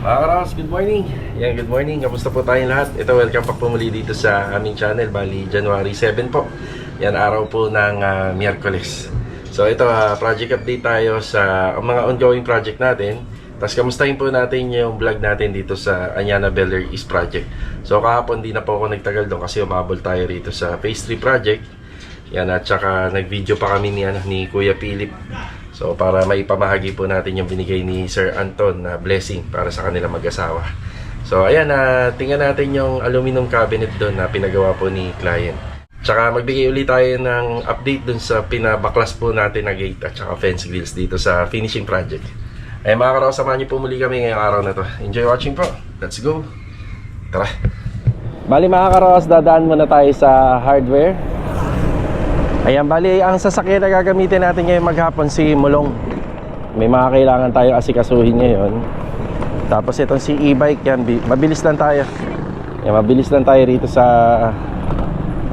Mga Karaos, good morning. Yan, good morning. Kamusta po tayong lahat? Ito, welcome back po muli dito sa aming channel. Bali, January 7 po. Yan, araw po ng Miyerkules. So, ito, project update tayo sa mga ongoing project natin. Tapos, kamustahin po natin yung vlog natin dito sa Anyana Beller East Project. So, kahapon di na po ako nagtagal doon kasi umabol tayo rito sa Phase 3 Project. Yan, at saka nag-video pa kami ni Kuya Philip. So, para maipamahagi po natin yung binigay ni Sir Anton na blessing para sa kanilang mag-asawa. So, ayan, tingnan natin yung aluminum cabinet doon na pinagawa po ni client. Tsaka magbigay ulit tayo ng update doon sa pinabaklas po natin na gate at saka fence grills dito sa finishing project. Ay mga Karaos, samahan niyo po muli kami ngayong araw na to. Enjoy watching po. Let's go. Tara. Bali mga Karaos, dadaan muna tayo sa hardware. Ayan, bali, ang sasakyan na gagamitin natin ngayon maghapon si Mulong. May mga kailangan tayo asikasuhin ngayon. Tapos itong si e-bike, yan, mabilis lang tayo. Yan, mabilis lang tayo rito sa...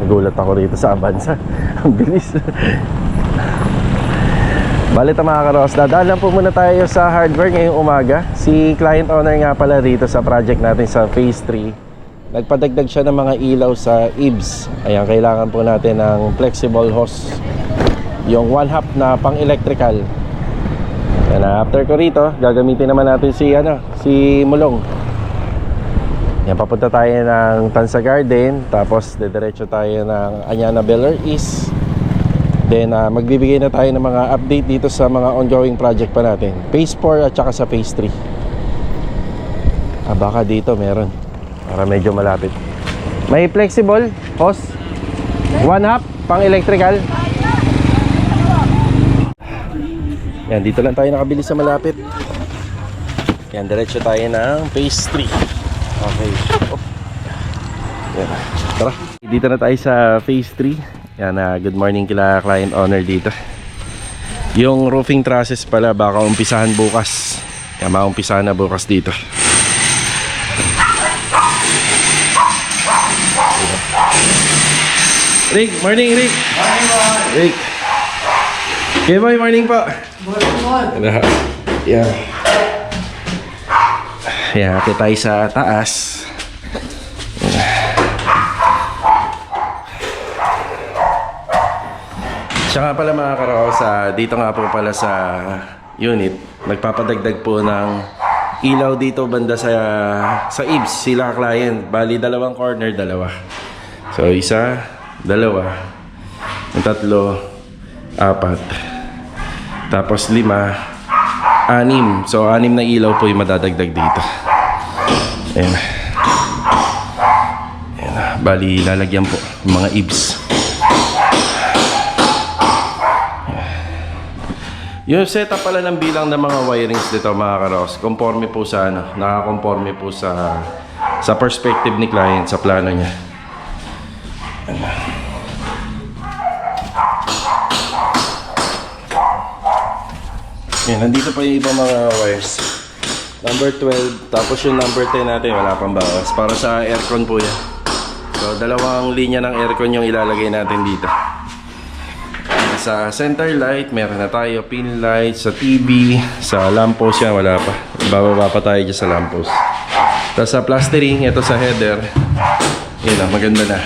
Nagulat ako rito sa Avanza. Ang bilis. Bali ito mga Karaos, dadaan lang po muna tayo sa hardware ngayong umaga. Si client owner nga pala rito sa project natin sa Phase 3. Nagpadagdag siya ng mga ilaw sa eaves. Ayan, kailangan po natin ng flexible hose. Yung 1/2 na pang electrical. Ayan, after ko rito, gagamitin naman natin si Mulong. Ayan, papunta tayo ng Tansa Garden. Tapos, dediretso tayo ng Anyana Beller East. Then, magbibigay na tayo ng mga update dito sa mga ongoing project pa natin. Phase 4 at saka sa Phase 3. Baka dito meron. Para medyo malapit. May flexible hose 1/2 pang electrical. Yan, dito lang tayo nakabili sa malapit. Yan, diretso tayo ng Phase 3. Okay. Yan. Tara. Dito na tayo sa Phase 3. Yan, good morning kila client owner dito. Yung roofing trusses pala baka umpisahan bukas. Yan, maumpisahan na bukas dito. Rick, morning Rick. Morning, boy. Rick. Okay boy, morning po. Morning. Yeah. Yeah, ate tayo sa taas. Siya nga pala mga Karaos, dito nga po pala sa unit, nagpapadagdag po ng ilaw dito banda sa eaves sila client. Bali dalawang corner, dalawa. So isa, dalawa, tatlo, apat, tapos 5, 6. So 6 na ilaw po yung madadagdag dito. Ayan. Ayan. Bali lalagyan po mga eaves. Yung setup pala ng bilang ng mga wirings dito mga Karaos, conforme po sa nakakonforme po sa perspective ni client, sa plano niya. Yan, nandito pa yung ibang mga wires. Number 12, tapos yung number 10 natin, wala pang bawas. Para sa aircon po yan. So, dalawang linya ng aircon yung ilalagay natin dito. Sa center light, meron na tayo pin light. Sa TV, sa lamppost yan, wala pa. Bababa pa tayo dyan sa lamppost. Tapos sa plastering, ito sa header. Yun na, maganda na.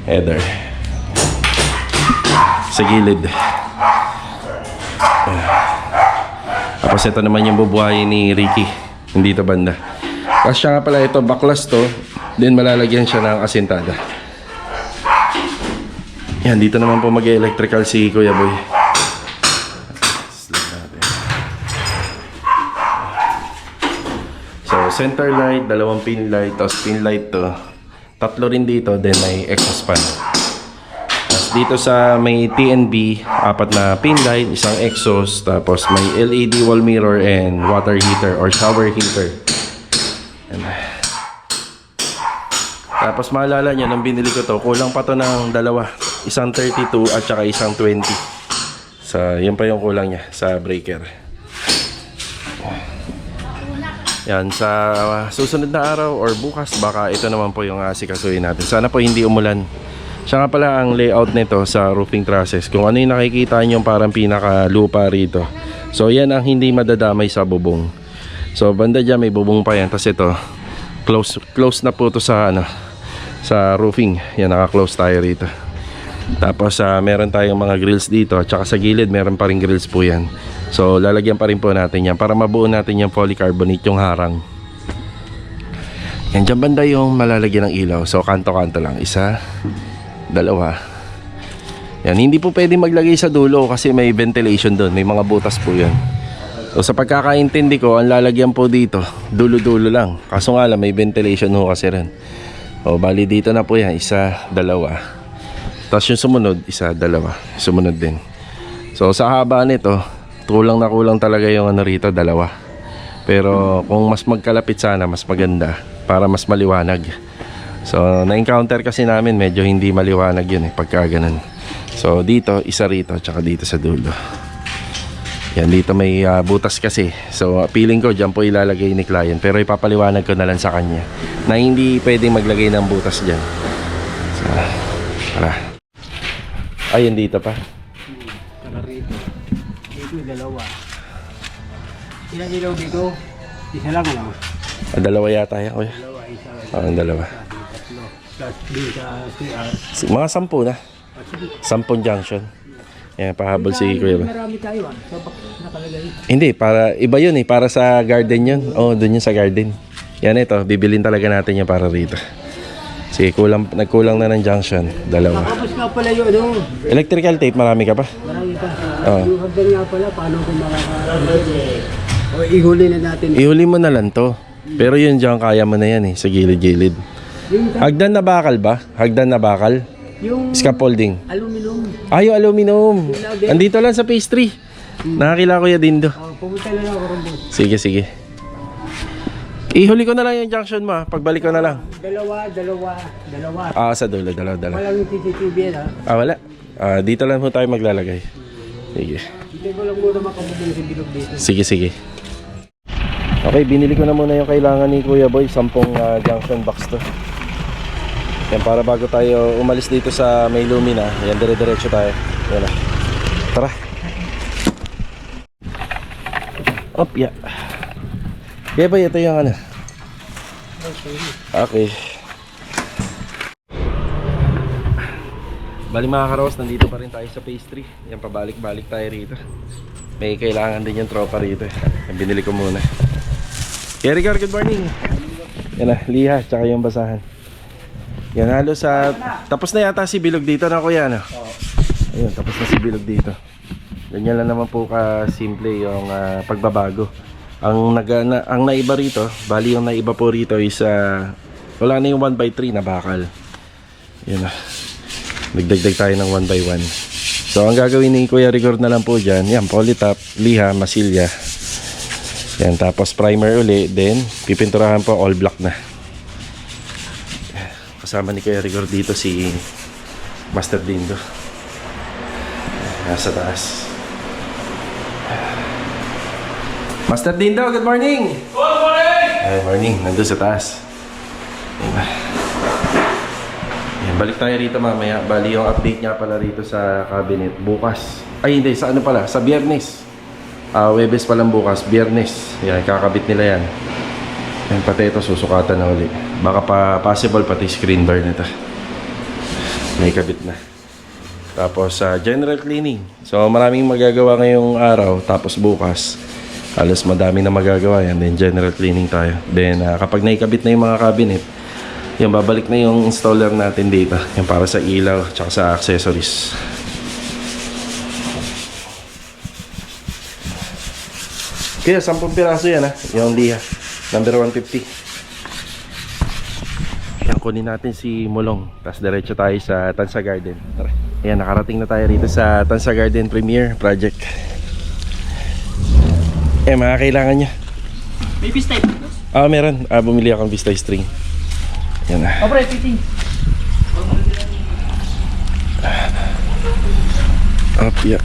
Header. Sa gilid. Tapos ito naman yung bubuhayin ni Ricky. Hindi ito banda. Tapos siya nga pala ito, baklas to. Then malalagyan siya ng asintada. Yan, dito naman po mag-electrical si Kuya Boy. So, center light, dalawang pin light, tapos pin light to. 3 rin dito, then may exhaust fan. Tapos dito sa may TNB, 4 na pin light, isang exhaust, tapos may LED wall mirror and water heater or shower heater. Yan. Tapos maalala nyo, nung binili ko to, kulang pa to ng dalawa. Isang 32 at saka isang 20. So, yun pa yung kulang niya sa breaker. Yan, sa susunod na araw or bukas, baka ito naman po yung asikasuhin natin. Sana po hindi umulan. Siya nga pala ang layout nito sa roofing trusses. Kung ano yung nakikita nyo parang pinaka lupa rito. So yan ang hindi madadamay sa bubong. So banda dyan may bubong pa yan. Tapos ito, close na po to sa sa roofing. Yan, naka-close tayo rito. Tapos meron tayong mga grills dito. At saka sa gilid meron pa rin grills po yan. So lalagyan pa rin po natin yan para mabuo natin yung polycarbonate, yung harang. Yan, dyan banda yung malalagyan ng ilaw. So kanto-kanto lang, 1, 2. Yan, hindi po pwede maglagay sa dulo kasi may ventilation doon, may mga butas po yan. So sa pagkakaintindi ko, ang lalagyan po dito, dulo-dulo lang. Kaso nga lang, may ventilation ho kasi rin. O bali dito na po yan, 1, 2. Tapos yung sumunod, 1, 2. Sumunod din. So sa haba nito, kulang na kulang talaga yung rito, 2. Pero kung mas magkalapit sana, mas maganda para mas maliwanag. So na-encounter kasi namin medyo hindi maliwanag yun pagka ganun. So dito, 1 rito, tsaka dito sa dulo. Yan, dito may butas kasi. So feeling ko dyan po ilalagay ni client. Pero ipapaliwanag ko na lang sa kanya na hindi pwedeng maglagay ng butas dyan. So tara. Ayun, dito pa. Tara rito. Dito, 2. Ilang ilaw dito? 1 lang ano? 2 yata yan, kuya. 2, 1. 2. 3, 4. Plus dito sa CR. Mga 10 na. 10 junction. Yan, pahabol si kuya. Marami tayo So nakalagay. Hindi, para iba yun para sa garden yun. Oh, dun yun sa garden. Yan, ito, bibilin talaga natin yan para rito. Sige, nagkulang na ng junction, 2. Tapos nga pala yun, ano? Electrical tape, marami ka pa? Marami pa. Oo. Yung hagdan nga pala, paano kung o ihuli na natin. Ihuli mo na lang to. Pero yun dyan, kaya mo na yan sa gilid-gilid. Hagdan na bakal ba? Hagdan na bakal? Yung Scaffolding. aluminum. Ay, yung aluminum. Andito lang sa pastry. Nakakila ko ya Dindo. Pumunta na lang ako rin. Sige, sige. Ihuli ko na lang yung junction mo. Pagbalik ko na lang. 2. Sa dulo. Walang CCTV yan Wala. Dito lang po tayo maglalagay. Sige. Hindi ko lang muna makabudin sa bilog dito. Sige, sige. Okay, binili ko na muna yung kailangan ni Kuya Boy. 10 junction box to. Yan, para bago tayo umalis dito sa may Lumina. Yan, dire-diretso tayo. Yan na. Tara. Op, ya. Kuya Boy, ito yung Okay. Bali mga karos, nandito pa rin tayo sa pastry. Yan, pabalik-balik tayo rito. May kailangan din yung tropa rito. Yan, binili ko muna. Kuya Rigor, good morning. Yan na, liha, tsaka yung basahan. Yan, halos tapos na yata si Bilog dito na kuya, no? Ayun, tapos na si Bilog dito. Ganyan lang naman po ka-simple yung pagbabago. Ang naiba rito, bali yung naiba po rito is wala na yung 1x3 na bakal. Yan na. Nagdagdag tayo ng 1x1. So ang gagawin ni Kuya Rigor na lang po dyan, yan, polytop, liha, masilya. Yan, tapos primer uli, then pipinturahan po all black na. Kasama ni Kuya Rigor dito si Master Dindo. Nasa taas. Master Dindo, good morning! Good morning! Ay, morning. Nandun sa taas. Ayan, balik tayo rito mamaya. Bali yung update niya pala rito sa cabinet bukas. Ay hindi, sa ano pala? Sa Biyernes. Webes pa lang bukas, Biyernes. Yan, kakabit nila yan. Yan, pati ito susukatan na uli. Baka pa possible pati screen bar nito. May kabit na. Tapos general cleaning. So maraming magagawa ngayong araw. Tapos bukas halos madami na magagawa yan. Then general cleaning tayo. Then kapag naikabit na yung mga cabinet, yung babalik na yung installer natin dito. Yung para sa ilaw tsaka sa accessories. Kaya 10 piraso yan yung liha. Number 150. Yan, kunin natin si Mulong. Tapos diretso tayo sa Tansa Garden. Tara. Ayan, nakarating na tayo rito sa Tansa Garden Premier Project. Mga kailangan niya. May fish type. Meron. Bumili akong Vista string. Yan na. Pre, fitting. Yeah.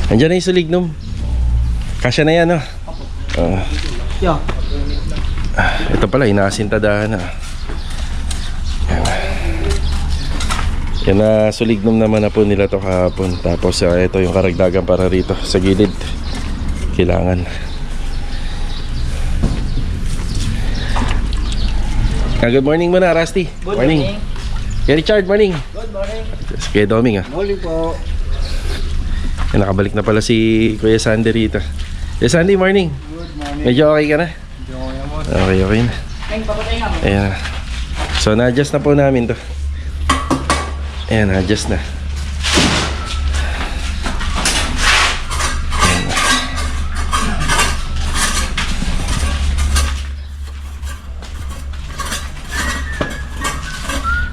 Andiyan na yung sulignum. Kasya na yan, Yo. Ito pala, inaasintadahan na. Yan na, sulignum naman na po nila to kahapon. Tapos ito yung karagdagan para rito sa gilid. Kailangan. Good morning muna, Rusty. Good morning. Kaya Richard, morning. Good morning. Kaya Doming Morning po. Yan, nakabalik na pala si Kuya Sandy rito. Kuya Sandy, morning. Good morning. Medyo okay ka na? Okay na. Ayan. So na-adjust na po namin to. Ayan, na-adjust na. Ayan.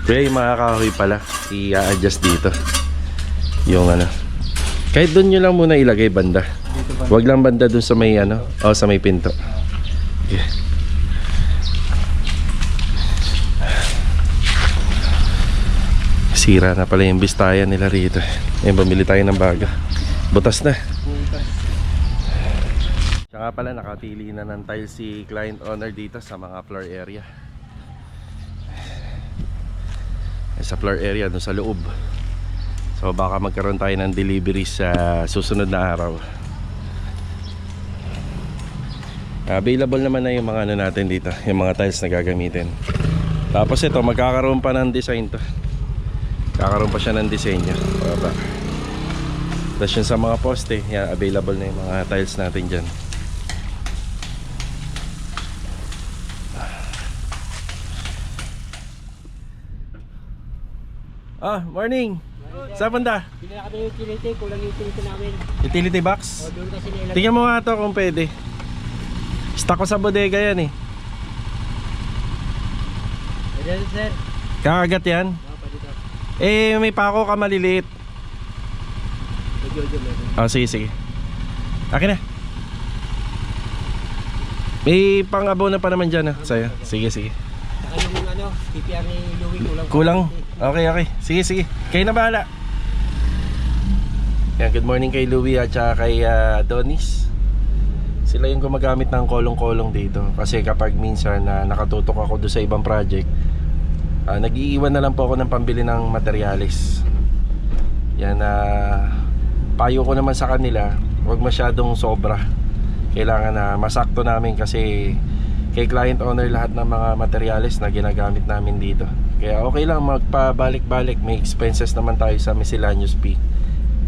Kaya yung mga kahoy pala, i-adjust dito. Yung ano. Kahit doon nyo lang muna ilagay banda. Wag lang banda doon sa may ano, o sa may pinto. Okay. Sira na pala yung bistayan nila rito. Ayan, bumili tayo ng baga. Butas na. Tsaka pala nakapili na ng tile si client owner dito sa mga floor area. Sa floor area doon sa loob. So baka magkaroon tayo ng delivery sa susunod na araw. Available naman na yung mga ano natin dito, yung mga tiles na gagamitin. Tapos ito, magkakaroon pa ng design to. Kakaroon pa siya ng disenyo. Baba. Tapos yun sa mga poste, yan, available na yung mga tiles natin dyan. Morning! Saan banda? Pinaka yung utility, kulang yung utility namin. Utility box? O, doon kasi nilagay. Tingnan mo nga to kung pwede. Stock ko sa bodega yan eh. Pwede, sir. Kakagat yan? Pwede to. Eh, may pako ka maliliit. Medyo meron. Sige, sige. Akin na. May pang-abo na pa naman dyan sa'yo. Sige, sige. Saka yung ano, PPR ni Louie kulang. Kulang? Okay, okay. Sige, sige. Kayo na bahala. Yan, good morning kay Louie at saka kay Adonis. Sila yung gumagamit ng kolong-kolong dito. Kasi kapag minsan nakatutok ako doon sa ibang project, nag-iiwan na lang po ako ng pambili ng materyales. Yan, payo ko naman sa kanila, huwag masyadong sobra. Kailangan na masakto namin kasi kay client owner lahat ng mga materyales na ginagamit namin dito. Kaya okay lang magpabalik-balik, may expenses naman tayo sa miscellaneous fee.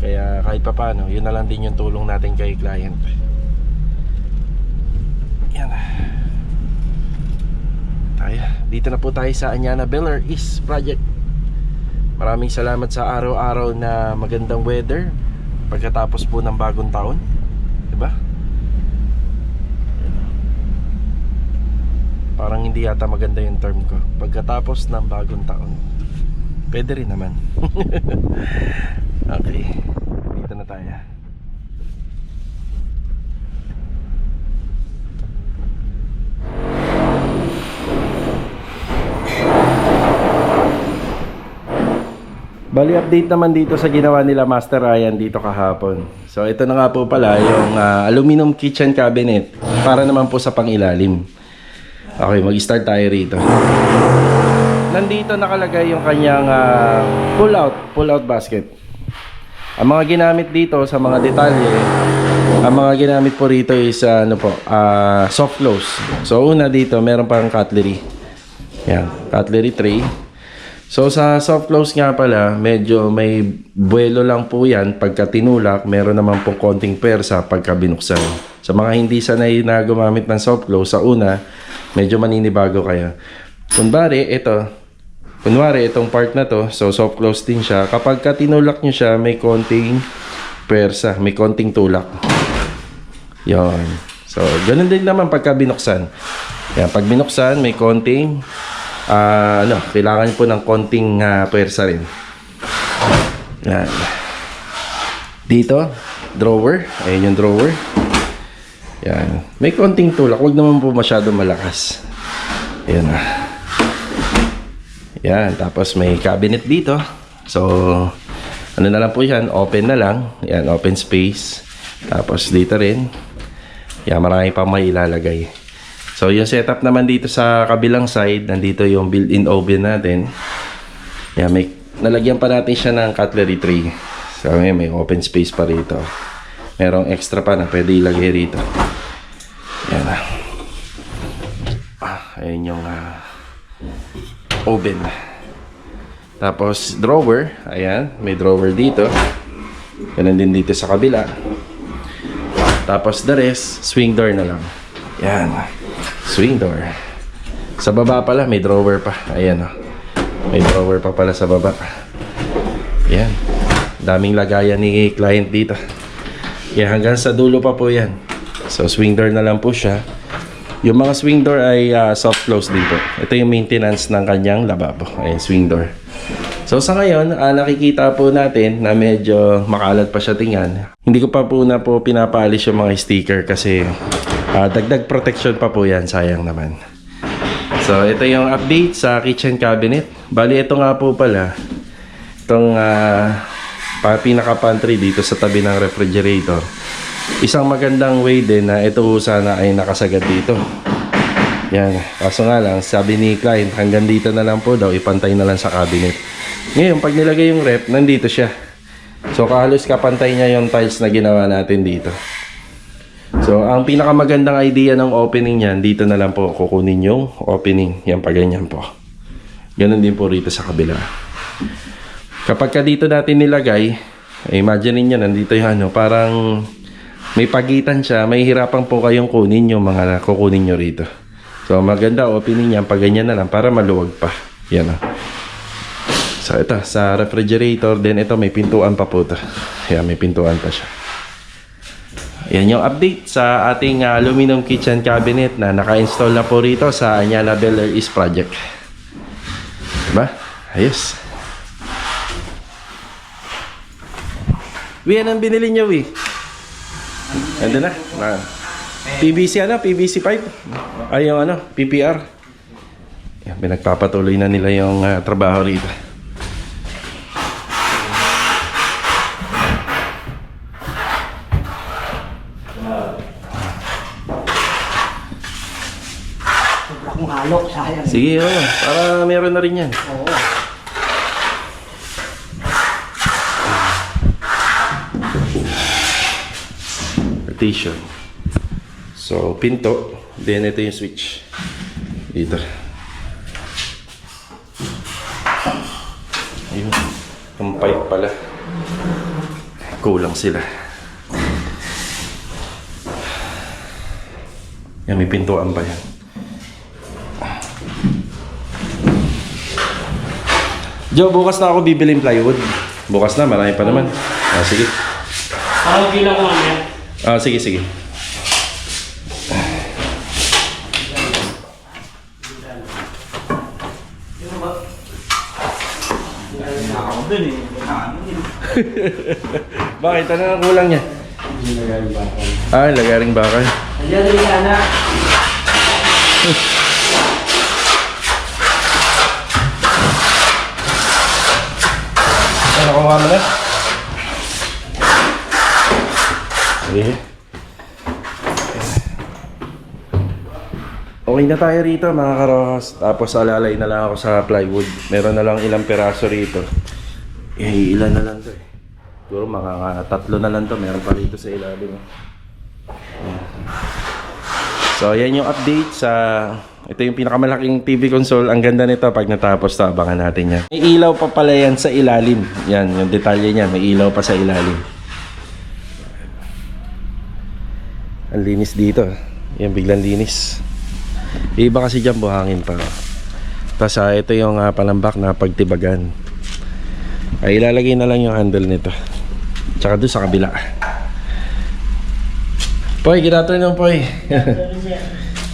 Kaya kahit pa paano, yun na lang din yung tulong natin kay client. Yan. Dito na po tayo sa Anyana Beller East Project. Maraming salamat sa araw-araw na magandang weather pagkatapos po ng bagong taon, diba? Parang hindi yata maganda yung term ko. Pagkatapos ng bagong taon, pwede rin naman. Okay, dito na tayo. Bali update naman dito sa ginawa nila Master Ryan dito kahapon. So ito na nga po pala yung aluminum kitchen cabinet para naman po sa pangilalim. Okay, mag-start tayo rito. Nandito nakalagay yung kanyang pull-out basket. Ang mga ginamit dito sa mga detalye, ang mga ginamit po rito is soft close. So una dito, meron pang cutlery. Yan, cutlery tray. So sa soft close nga pala, medyo may buwelo lang po yan pagka tinulak, meron naman pong konting persa pagka binuksan. Sa mga hindi sanay na gumamit ng soft close, sa una, medyo maninibago kayo. Kunwari, itong part na to, so soft close din siya. Kapag ka tinulak nyo siya, may konting persa, may konting tulak. Yon. So, ganun din naman pagka binuksan. Yan, pag binuksan, may konting kailangan po ng konting puwersa rin. Yan. Dito, drawer. Ayan yung drawer. Yan. May konting tulak. Huwag naman po masyado malakas. Ayan na. Yan. Tapos may cabinet dito. So, ano na lang po yan. Open na lang. Yan. Open space. Tapos dito rin. Yan. Marami pa may ilalagay. So yung setup naman dito sa kabilang side, nandito yung built-in oven natin. Yan, may nalagyan pa natin siya ng cutlery tray. So, may open space pa rito. Merong extra pa na pwede ilagay rito. Yan na. Ayan yung oven. Tapos, drawer. Ayan, may drawer dito. Ganun din dito sa kabila. Tapos, the rest, swing door na lang. Yan. Swing door. Sa baba pala, may drawer pa. Ayan, oh. May drawer pa pala sa baba. Yan. Daming lagayan ni client dito. Yan, hanggang sa dulo pa po yan. So, swing door na lang po siya. Yung mga swing door ay soft close din po. Ito yung maintenance ng kanyang lababo. Ayan, swing door. So, sa ngayon, nakikita po natin na medyo makalat pa siya tingnan. Hindi ko pa po na po pinapaalis yung mga sticker kasi dagdag protection pa po yan. Sayang naman. So, ito yung update sa kitchen cabinet. Bali, ito nga po pala. Itong pinaka-pantry dito sa tabi ng refrigerator. Isang magandang way din na ito sana ay nakasagad dito. Yan. Kaso nga lang, sabi ni client, hanggang dito na lang po daw, ipantay na lang sa cabinet. Ngayon, pag nilagay yung rep, nandito siya. So, halos kapantay niya yung tiles na ginawa natin dito. So, ang pinakamagandang idea ng opening niyan, dito na lang po kukunin yung opening. Yan pa ganyan po. Ganun din po rito sa kabila. Kapag ka dito natin nilagay, imagine niyo nandito yung parang may pagitan siya, may hirapan po kayong kunin yung mga kukunin nyo rito. So, maganda opening niya, pag ganyan na lang, para maluwag pa. Yan o. So, ito, sa refrigerator, then ito, may pintuan pa po ito. Yan, may pintuan pa siya. Yan yung update sa ating aluminum kitchen cabinet na naka-install na po rito sa Anyala Bel Air East project. Diba? Ayos. Yan ang binili niyo, Ando na. PVC PVC pipe. Ay yung PPR. Yan, pinagpapatuloy na nila yung trabaho rito. Sobrang halo, sayang. Sige, para meron na rin yan. Oo. Partition. So, pinto. Then, ito yung switch. Dito. Ayun. Ang pipe pala. Kulang sila. Yan, may pintuan pa yan. Joe, bukas na ako bibiling plywood. Bukas na, marami pa naman. Sige. Ako bilang ko mamaya. Sige, sige. Bakit? Ano ang kulang niya? Lagaring bakal. Ayan, dali ka na. Nakuha mo na? Sige. Okay na tayo rito mga karohas. Tapos alalay na lang ako sa plywood. Meron na lang ilang peraso rito. Ilan na lang to Siguro mga 3 na lang to. Meron pa rito sa ilalim. So yan yung update sa... Ito yung pinakamalaking TV console. Ang ganda nito pag natapos to, abangan natin yan. May ilaw pa pala yan sa ilalim. Yan, yung detalye niya. May ilaw pa sa ilalim. Ang linis dito. Yan, biglang linis. Iba kasi dyan buhangin pa. Tapos ito yung palambak na pagtibagan. Ay ilalagay na lang yung handle nito. Tsaka doon sa kabila. Poy, ginatoy ng Poy.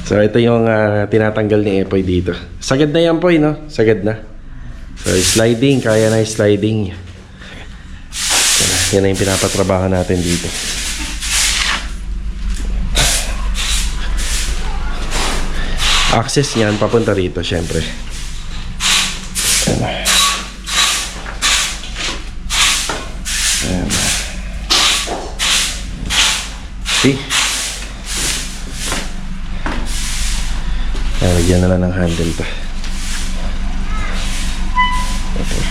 So ito yung tinatanggal ni Epoy dito. Sagad na yan Poy, no? Sagad na. So sliding, kaya na yung sliding. Yan na yung pinapatrabaho natin dito. Access niyan papunta rito syempre. Ayan. See? Lagyan na lang ng handle to. Okay.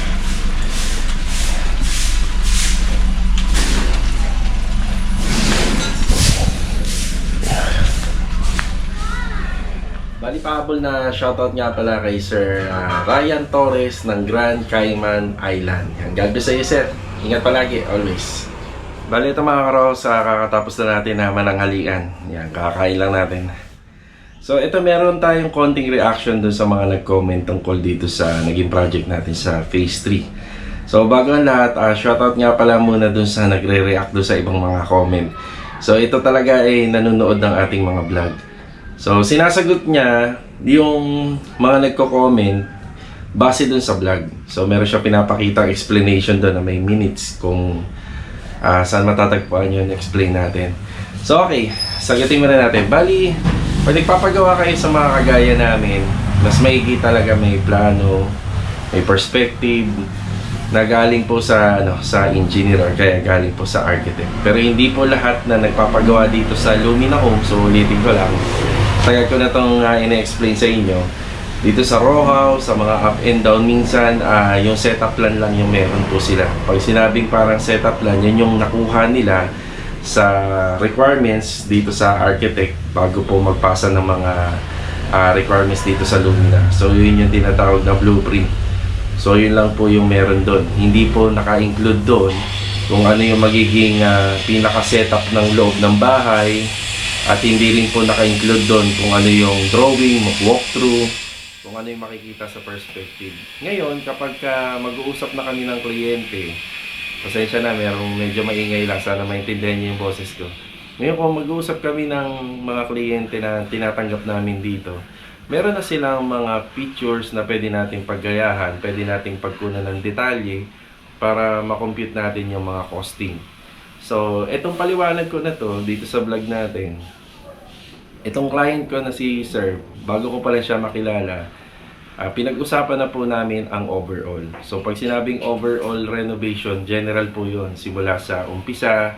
Bali pahabol na shoutout nga pala kay Sir Ryan Torres ng Grand Cayman Island. Yan, God bless sa iyo, sir. Ingat palagi, always. Bali ito mga karos, kakatapos na natin na mananghalian. Yan, kakain lang natin. So ito meron tayong konting reaction dun sa mga nag-comment tungkol dito sa naging project natin sa Phase 3. So bago ang lahat, shoutout nga pala muna dun sa nagre-react dun sa ibang mga comment. So ito talaga ay nanonood ng ating mga vlog. So sinasagot niya yung mga nagko-comment base dun sa vlog. So meron siya pinapakita explanation dun na may minutes kung saan matatagpuan yun, explain natin. So okay, sagutin muna natin. Bali, pag nagpapagawa kayo sa mga kagaya namin, mas maigi talaga, may plano, may perspective, na galing po sa sa engineer or kaya galing po sa architect. Pero hindi po lahat na nagpapagawa dito sa Lumina Home, so ulitin ko lang. Tagal ko na itong ina-explain sa inyo. Dito sa row house, sa mga up and down, minsan yung setup plan lang yung meron po sila. Pag sinabing parang setup plan, yun yung nakuha nila sa requirements dito sa architect bago po magpasa ng mga requirements dito sa Lumina. So yun yung tinatawag na blueprint. So yun lang po yung meron doon. Hindi po naka-include doon kung ano yung magiging pinaka-setup ng loob ng bahay, at hindi rin po naka-include doon kung ano yung drawing, walkthrough, kung ano yung makikita sa perspective. Ngayon, kapag mag-uusap na kami ng kliyente, pasensya na, merong medyo maingay lang, sana maintindihan niyo yung boses ko. Ngayon, kung mag-uusap kami ng mga kliyente na tinatanggap namin dito, meron na silang mga pictures na pwede nating paggayahan, pwede nating pagkunan ng detalye para makompute natin yung mga costing. So, itong paliwanag ko na to dito sa vlog natin, itong client ko na si Sir, bago ko pala siya makilala, pinag-usapan na po namin ang overall. So, pag sinabing overall renovation, general po yun, simula sa umpisa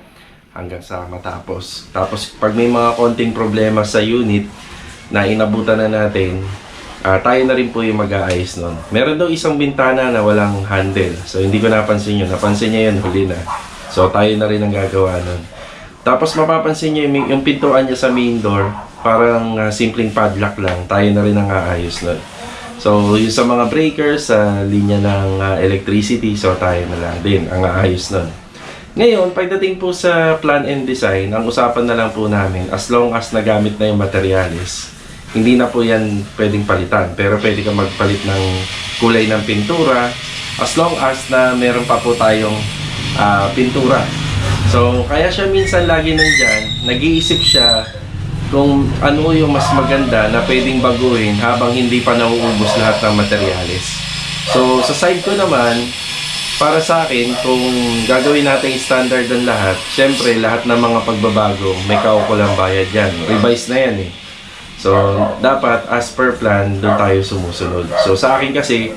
hanggang sa matapos. Tapos, pag may mga konting problema sa unit na inabutan na natin, tayo na rin po yung mag-aayos nun. Meron daw isang bintana na walang handle. So, hindi ko napansin yun. Napansin niya yun, huli na. So, tayo na rin ang gagawa nun. Tapos, mapapansin niyo yung pintuan niya sa main door, parang simpleng padlock lang. Tayo na rin ang aayos nun. So, yung sa mga breakers, sa linya ng electricity, so tayo na lang din ang aayos nun. Ngayon, pagdating po sa plan and design, ang usapan na lang po namin, as long as nagamit na yung materials, hindi na po yan pwedeng palitan. Pero pwede ka magpalit ng kulay ng pintura, as long as na meron pa po tayong pintura. So, kaya siya minsan lagi nandyan, nag-iisip siya kung ano yung mas maganda na pwedeng baguhin habang hindi pa nauubos lahat ng materyales. So, sa side ko naman, para sa akin, kung gagawin natin standard ang lahat, syempre lahat ng mga pagbabago, may kaukulang bayad yan. Revise na yan eh. So, dapat as per plan, doon tayo sumusunod. So, sa akin kasi,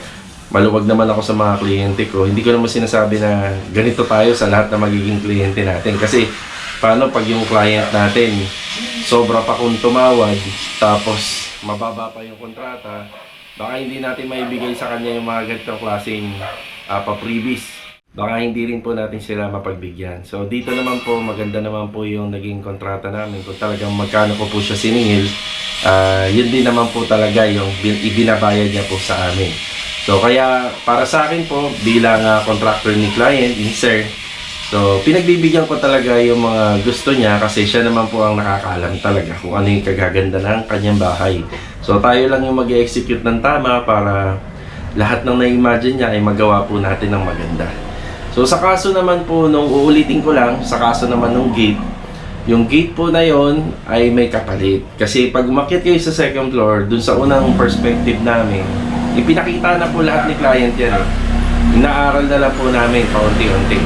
maluwag naman ako sa mga kliyente ko. Hindi ko naman sinasabi na ganito tayo sa lahat na magiging kliyente natin. Kasi paano pag yung client natin sobra pa kung tumawad, tapos mababa pa yung kontrata, baka hindi natin maibigay sa kanya yung mga ganitong klaseng pa-previous. Baka hindi rin po natin sila mapagbigyan. So dito naman po, maganda naman po yung naging kontrata namin. Kung talagang magkano ko po siya siningil, yun din naman po talaga yung ibinabayad niya po sa amin. So kaya para sa akin po bilang contractor ni client, ni sir, so pinagbibigyan ko talaga yung mga gusto niya kasi siya naman po ang nakakaalam talaga kung ano yung kagaganda ng kanyang bahay. So tayo lang yung mag-execute ng tama para lahat ng na-imagine niya ay magawa po natin ng maganda. So sa kaso naman po, nung uulitin ko lang, sa kaso naman ng gate, yung gate po na yon ay may kapalit. Kasi pag umakyat kayo sa second floor, dun sa unang perspective namin, ipinakita na po lahat ni client yan eh. Inaaral na lang po namin paunti-unti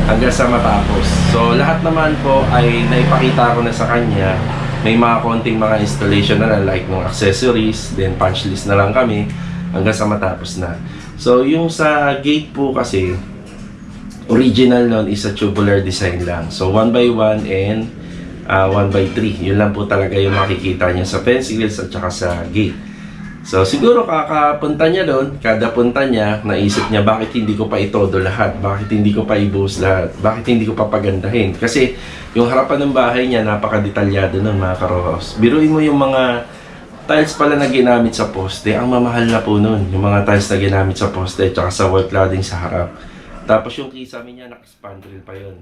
hanggang sa matapos. So lahat naman po ay naipakita ko na sa kanya. May mga konting mga installation na lang like ng accessories, then punch list na lang kami hanggang sa matapos na. So yung sa gate po kasi, original nun is a tubular design lang. So 1x1 and 1x3. Yun lang po talaga yung makikita niya sa fence grills at saka sa gate. So siguro kakapunta niya doon, kada punta niya, naisip niya bakit hindi ko pa itodo lahat, bakit hindi ko pa ibuhos lahat, bakit hindi ko pa pagandahin. Kasi yung harapan ng bahay niya napakadetalyado nun mga karohaus. Biruin mo yung mga tiles pala na ginamit sa poste, ang mamahal na po nun. Yung mga tiles na ginamit sa poste, tsaka sa wall cladding sa harap. Tapos yung kisame niya, naka-spandrel pa yun.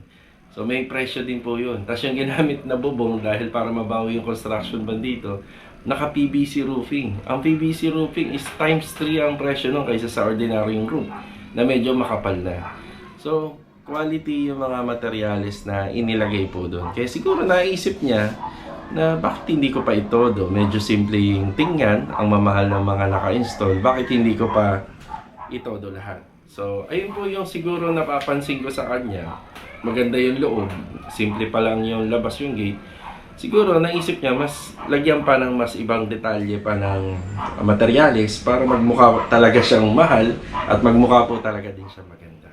So may presyo din po yun. Tapos yung ginamit na bubong, dahil para mabawi yung construction band dito, naka-PVC roofing. Ang PVC roofing is times 3 ang presyo nun kaysa sa ordinary yung roof, na medyo makapal na. So, quality yung mga materyales na inilagay po doon. Kaya siguro naisip niya na bakit hindi ko pa itodo. Medyo simple yung tingnan, ang mamahal ng mga naka-install. Bakit hindi ko pa itodo lahat? So, ayun po yung siguro napapansin ko sa kanya. Maganda yung loob. Simple pa lang yung labas yung gate. Siguro naisip niya mas lagyan pa ng mas ibang detalye pa ng materyales para magmukha talaga siyang mahal at magmukha po talaga din siya maganda.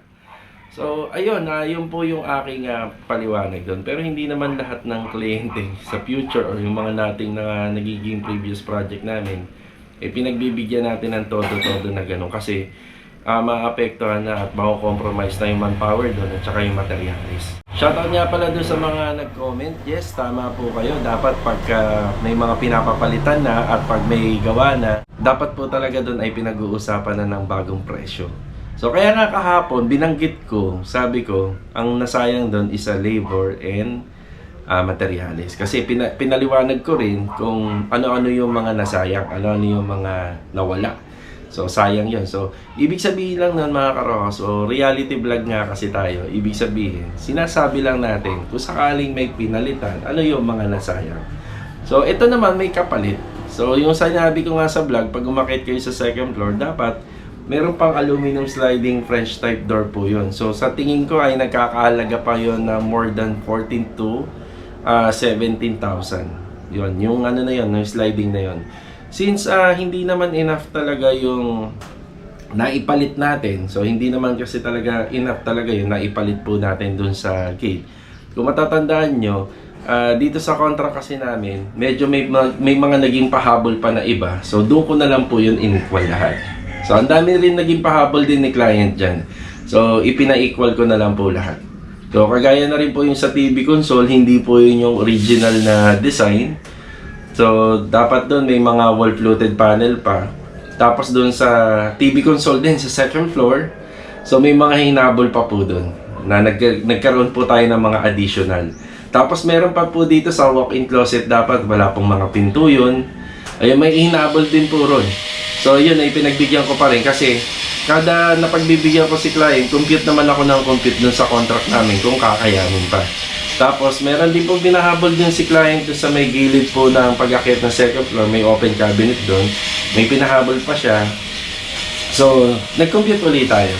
So, ayun, yun po yung aking paliwanag doon. Pero hindi naman lahat ng kliyente sa future or yung mga nating nagiging previous project namin, pinagbibigyan natin ng todo-todo na gano'n. Kasi maapektuhan na at mako-compromise na yung manpower doon at saka yung materials. Shoutout nga pala doon sa mga nag-comment. Yes, tama po kayo. Dapat pagka may mga pinapapalitan na at pag may gawa na, dapat po talaga doon ay pinag-uusapan na ng bagong presyo. So kaya nga kahapon, binanggit ko, sabi ko, ang nasayang doon is labor and materials. Kasi pinaliwanag ko rin kung ano-ano yung mga nasayang, ano-ano yung mga nawala. So, sayang yun. So, ibig sabihin lang nun mga karokas, so reality vlog nga kasi tayo, ibig sabihin, sinasabi lang natin kung sakaling may pinalitan, ano yung mga nasayang. So, ito naman may kapalit. So, yung sinabi ko nga sa vlog, pag umakit kayo sa second floor, dapat meron pang aluminum sliding French type door po yun. So, sa tingin ko ay nagkakaalaga pa yun na more than 14 to 17,000. Yun, yung ano na yun, yung sliding na yun. Since hindi naman enough talaga yung naipalit natin, so hindi naman kasi talaga enough talaga yung naipalit po natin dun sa gate. Kung matatandaan nyo, dito sa contract kasi namin, medyo may mga naging pahabol pa na iba. So doon ko na lang po yun in-equal lahat. So ang dami rin naging pahabol din ni client dyan. So ipina-equal ko na lang po lahat. So kagaya na rin po yung sa TV console, hindi po yun yung original na design. So, dapat doon may mga wall-fluted panel pa. Tapos doon sa TV console din, sa second floor, so may mga hinabol pa po doon na nagkaroon po tayo ng mga additional. Tapos meron pa po dito sa walk-in closet, dapat wala pong mga pinto yun. Ayun, may hinabol din po ron. So, yun ay pinagbigyan ko pa rin kasi kada napagbibigyan ko si client, compute naman ako ng compute doon sa contract namin kung kakayanin pa. Tapos, meron din po binahabol din si client sa may gilid po ng pag-akyat ng second floor. May open cabinet doon. May pinahabol pa siya. So, nag-compute ulit tayo.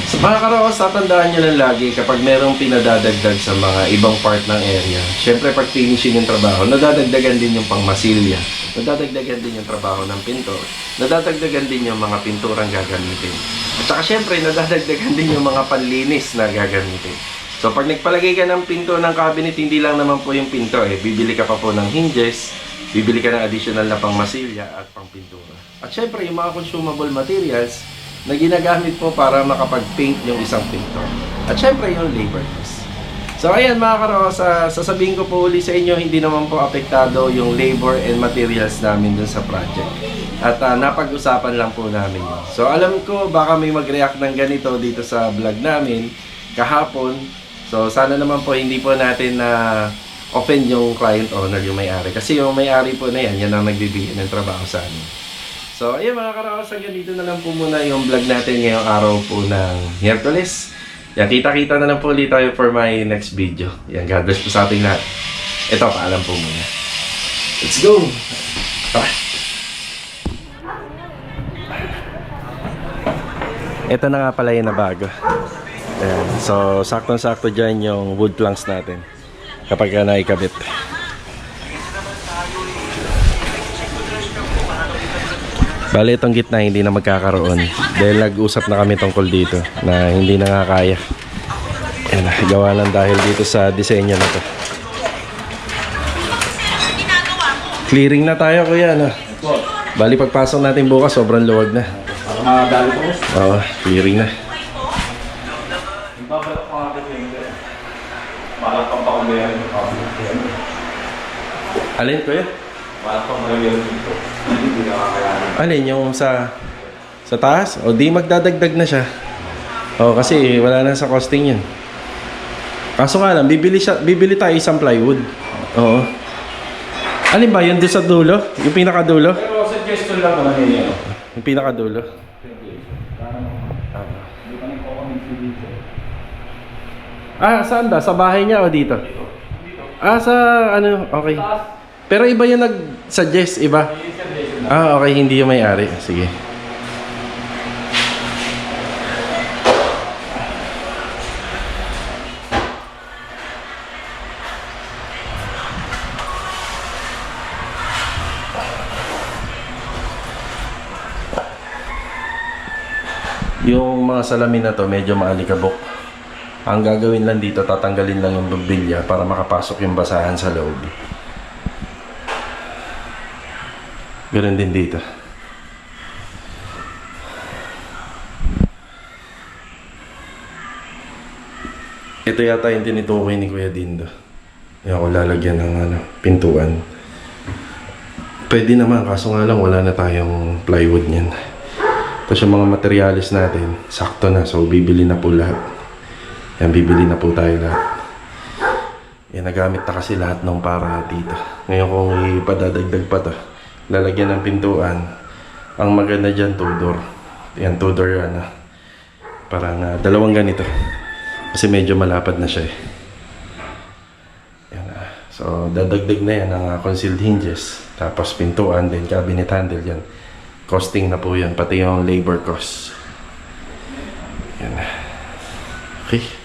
So, mga karokas, tatandaan nyo lang lagi kapag merong pinadadagdag sa mga ibang part ng area. Siyempre, pag finishing yung trabaho, nadadagdagan din yung pangmasilya. Nadadagdagan din yung trabaho ng pintor. Nadadagdagan din yung mga pinturang gagamitin. At saka, siyempre, nadadagdagan din yung mga panlinis na gagamitin. So, pag nagpalagay ka ng pinto ng cabinet, hindi lang naman po yung pinto bibili ka pa po ng hinges, bibili ka ng additional na pangmasilya at pangpintura. At syempre, yung mga consumable materials na ginagamit po para makapag-paint yung isang pinto. At syempre, yung labor cost. So, ayan mga karos, sasabihin ko po uli sa inyo, hindi naman po apektado yung labor and materials namin dun sa project. At napag-usapan lang po namin yun. So, alam ko, baka may mag-react ng ganito dito sa vlog namin kahapon. So, sana naman po hindi po natin na offend yung client owner, yung may-ari. Kasi yung may-ari po na yan ang nagbibigay ng trabaho sa amin. So, ayun mga karaos, hanggang dito na lang po muna yung vlog natin ngayong araw po ng Miyerkules. Yan, kita-kita na lang po ulit tayo for my next video. Yan, God bless po sa ating lahat. Ito, paalam po muna. Let's go! Tara! Ito na nga pala yung nabago. Ayan. So, saktong-sakto dyan yung wood planks natin kapag naikabit. Bale, itong gitna hindi na magkakaroon dahil nag-usap na kami tungkol dito na hindi na nga kaya. Ayan, gawa lang dahil dito sa disenyo na to. Clearing na tayo, kuya. No? Bali, pagpasok natin bukas, sobrang luwag na. Oo, clearing na. Alin ko yun? Wala pang mayroon dito. hindi nakakayanan. Alin, yung sa taas? O di magdadagdag na siya. O kasi wala na sa costing yun. Kaso nga lang, bibili tayo isang plywood. Oo. Alin ba, yun doon sa dulo? Yung pinakadulo? Pero suggestion lang naman yun. Yung pinakadulo? Saan ba? Sa bahay niya o dito? Sa ano, okay. Pero iba yung nag-suggest, iba? Okay, hindi yung may-ari. Sige. Yung mga salamin na to medyo maalikabok. Ang gagawin lang dito, tatanggalin lang yung bumbilya para makapasok yung basahan sa loob. Ganun din dito. Ito yata yung tinutukoy ni Kuya Dindo. Yung ako lalagyan ng pintuan. Pwede naman, kaso nga lang wala na tayong plywood niyan. Tapos yung mga materialis natin, sakto na. So, bibili na po lahat. Yan, bibili na po tayo lahat. Yan, nagamit na kasi lahat ng para dito. Ngayon kung ipadadagdag pa to, lalagyan ng pintuan. Ang maganda dyan, Tudor. Yan, Tudor yan. Parang dalawang ganito. Kasi medyo malapad na siya eh. Yan, so, dadagdag na yan ang concealed hinges. Tapos pintuan, then cabinet handle yan. Costing na po yan, pati yung labor cost. Yan. Okay.